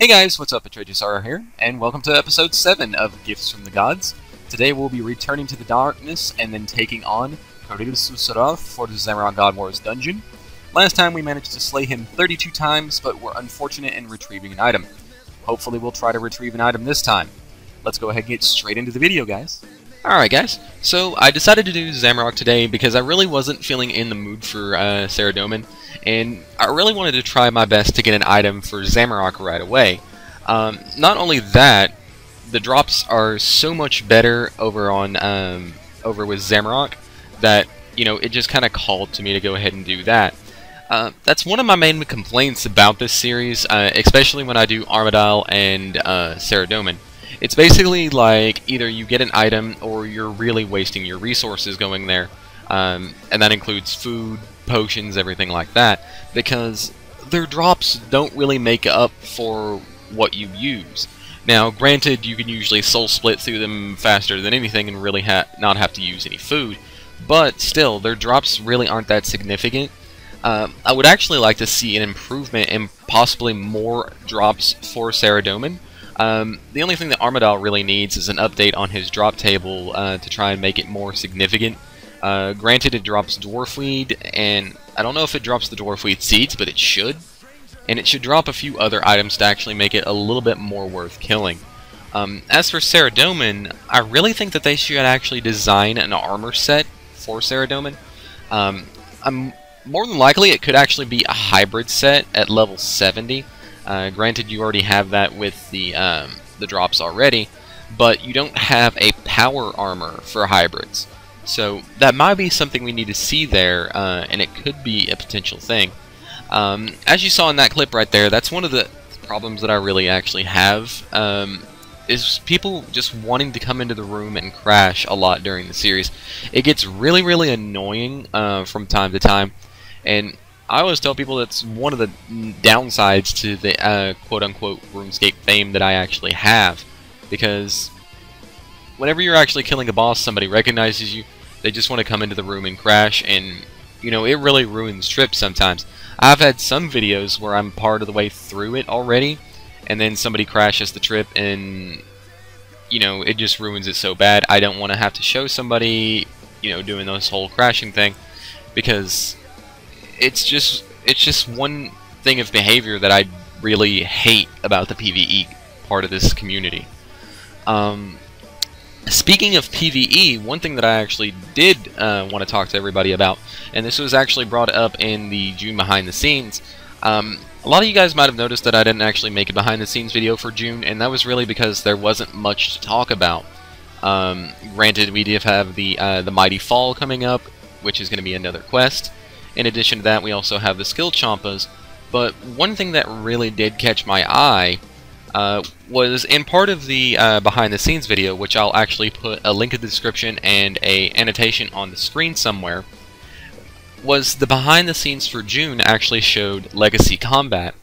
Hey guys, what's up? It's RagesSorrow here, and welcome to episode 7 of Gifts from the Gods. Today we'll be returning to the darkness and then taking on RagesSorrow's for the Zamorak God Wars dungeon. Last time we managed to slay him 32 times, but were unfortunate in retrieving an item. Hopefully we'll try to retrieve an item this time. Let's go ahead and get straight into the video, guys. Alright guys, so I decided to do Zamorak today because I really wasn't feeling in the mood for Saradomin, and I really wanted to try my best to get an item for Zamorak right away. Not only that, the drops are so much better over on over with Zamorak that, you know, it just kind of called to me to go ahead and do that. That's one of my main complaints about this series, especially when I do Armidale and Saradomin. It's basically like either you get an item or you're really wasting your resources going there, and that includes food, potions, everything like that, because their drops don't really make up for what you use. Now, granted, you can usually soul split through them faster than anything and really not have to use any food, but still, their drops really aren't that significant. I would actually like to see an improvement and possibly more drops for Saradomin. The only thing that Armidale really needs is an update on his drop table to try and make it more significant. Granted, it drops Dwarfweed, and I don't know if it drops the Dwarfweed seeds, but it should. And it should drop a few other items to actually make it a little bit more worth killing. As for Saradomin, I really think that they should actually design an armor set for Saradomin. More than likely, it could actually be a hybrid set at level 70. Granted, you already have that with the drops already, but you don't have a power armor for hybrids. So that might be something we need to see there, and it could be a potential thing. As you saw in that clip right there, that's one of the problems that I really actually have, is people just wanting to come into the room and crash a lot during the series. It gets really, really annoying from time to time, and I always tell people that's one of the downsides to the quote-unquote RuneScape fame that I actually have, because whenever you're actually killing a boss, somebody recognizes you, they just want to come into the room and crash, and, you know, it really ruins trips sometimes. I've had some videos where I'm part of the way through it already, and then somebody crashes the trip, and, you know, it just ruins it so bad. I don't want to have to show somebody, you know, doing this whole crashing thing, because it's just one thing of behavior that I really hate about the PvE part of this community. Speaking of PvE, one thing that I actually did want to talk to everybody about, and this was actually brought up in the June behind the scenes. A lot of you guys might have noticed that I didn't actually make a behind the scenes video for June, and that was really because there wasn't much to talk about. Granted, we did have the Mighty Fall coming up, which is going to be another quest. In addition to that, we also have the skill champas, but one thing that really did catch my eye was in part of the behind the scenes video, which I'll actually put a link in the description and a annotation on the screen somewhere, was the behind the scenes for June actually showed legacy combat.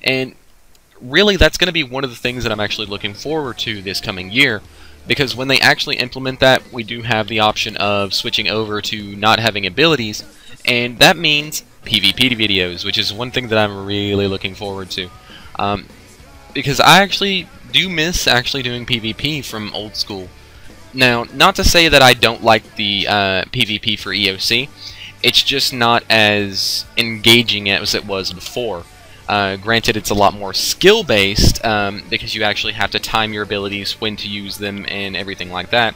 And really, that's going to be one of the things that I'm actually looking forward to this coming year, because when they actually implement that, we do have the option of switching over to not having abilities, and that means PvP videos, which is one thing that I'm really looking forward to. Because I actually do miss actually doing PvP from old school. Now, not to say that I don't like the PvP for EOC, it's just not as engaging as it was before. Granted, it's a lot more skill-based, because you actually have to time your abilities, when to use them, and everything like that.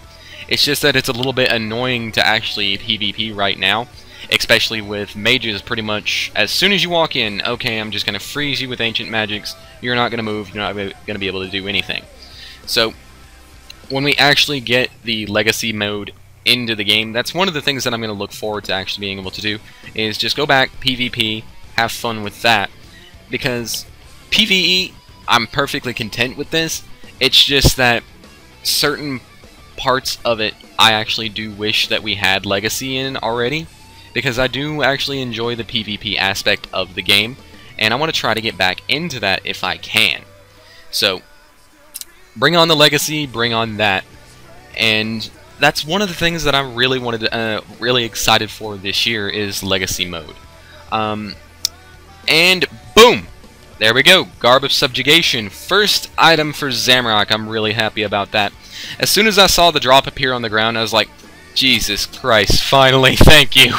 It's just that it's a little bit annoying to actually PvP right now, especially with mages. Pretty much as soon as you walk in, okay, I'm just going to freeze you with ancient magics, you're not going to move, you're not going to be able to do anything. So, when we actually get the legacy mode into the game, that's one of the things that I'm going to look forward to actually being able to do, is just go back, PvP, have fun with that. Because PvE, I'm perfectly content with this, it's just that certain parts of it I actually do wish that we had legacy in already, because I do actually enjoy the PvP aspect of the game, and I want to try to get back into that if I can. So, bring on the legacy, bring on that, and that's one of the things that I really wanted to, really excited for this year, is legacy mode. And boom! There we go, Garb of Subjugation, first item for Zamorak. I'm really happy about that. As soon as I saw the drop appear on the ground, I was like, Jesus Christ, finally, thank you.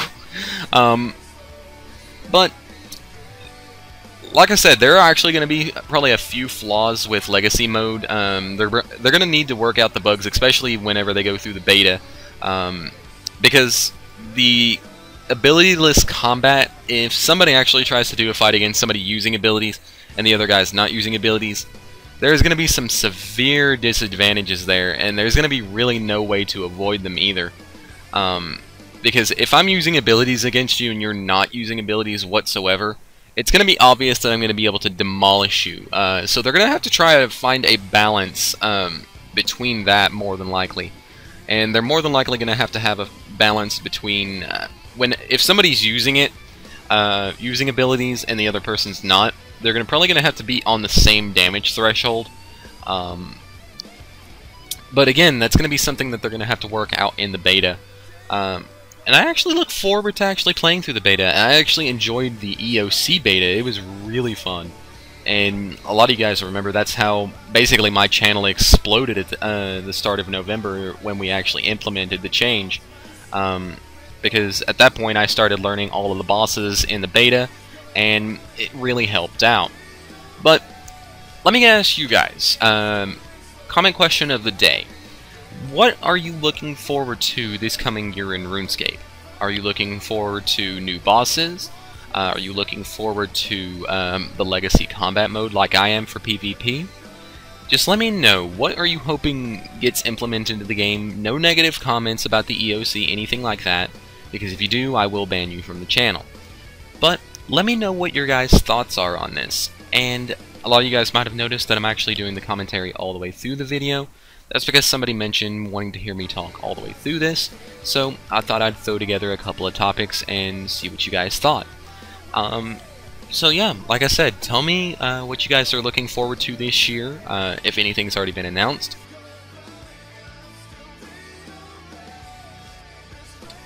But, like I said, there are actually going to be probably a few flaws with Legacy mode. They're going to need to work out the bugs, especially whenever they go through the beta, because the abilityless combat, if somebody actually tries to do a fight against somebody using abilities and the other guy's not using abilities, there's going to be some severe disadvantages there, and there's going to be really no way to avoid them either. Because if I'm using abilities against you and you're not using abilities whatsoever, it's going to be obvious that I'm going to be able to demolish you. So they're going to have to try to find a balance between that, more than likely. And they're more than likely going to have a balance between if somebody's using it, using abilities, and the other person's not, they're probably going to have to be on the same damage threshold. But again, that's going to be something that they're going to have to work out in the beta. And I actually look forward to actually playing through the beta. I actually enjoyed the EOC beta. It was really fun. And a lot of you guys remember that's how basically my channel exploded at the start of November when we actually implemented the change. Because at that point I started learning all of the bosses in the beta, and it really helped out. But let me ask you guys, comment question of the day. What are you looking forward to this coming year in RuneScape? Are you looking forward to new bosses? Are you looking forward to the Legacy combat mode like I am for PvP? Just let me know. What are you hoping gets implemented into the game? No negative comments about the EOC, anything like that, because if you do, I will ban you from the channel. But let me know what your guys' thoughts are on this. And a lot of you guys might have noticed that I'm actually doing the commentary all the way through the video. That's because somebody mentioned wanting to hear me talk all the way through this, so I thought I'd throw together a couple of topics and see what you guys thought. So yeah, like I said, tell me what you guys are looking forward to this year, if anything's already been announced.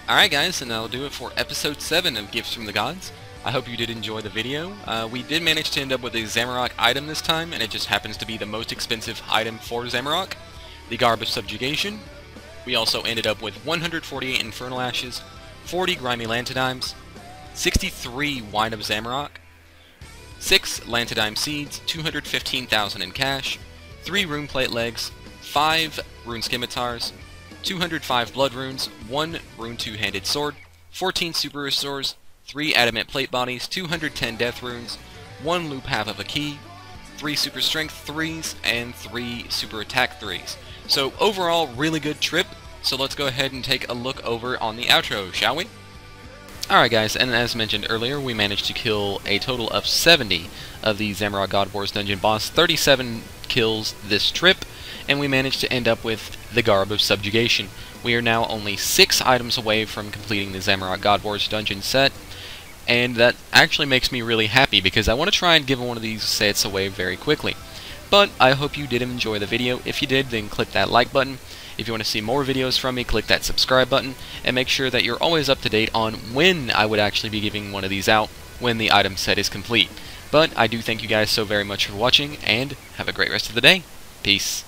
Alright guys, and that'll do it for episode 7 of Gifts from the Gods. I hope you did enjoy the video. We did manage to end up with a Zamorak item this time, and it just happens to be the most expensive item for Zamorak, the Garb of Subjugation. We also ended up with 148 Infernal Ashes, 40 Grimy Lantidimes, 63 Wine of Zamorak, 6 Lantidime Seeds, 215,000 in cash, 3 Rune Plate Legs, 5 Rune Scimitars, 205 Blood Runes, 1 Rune Two-Handed Sword, 14 Super Restores, 3 Adamant Plate Bodies, 210 Death Runes, 1 Loop Half of a Key, 3 Super Strength 3s, and 3 Super Attack 3s. So overall, really good trip, so let's go ahead and take a look over on the outro, shall we? Alright guys, and as mentioned earlier, we managed to kill a total of 70 of the Zamorak God Wars dungeon boss, 37 kills this trip, and we managed to end up with the Garb of Subjugation. We are now only 6 items away from completing the Zamorak God Wars dungeon set, and that actually makes me really happy because I want to try and give one of these sets away very quickly. But I hope you did enjoy the video. If you did, then click that like button. If you want to see more videos from me, click that subscribe button, and make sure that you're always up to date on when I would actually be giving one of these out when the item set is complete. But I do thank you guys so very much for watching, and have a great rest of the day. Peace.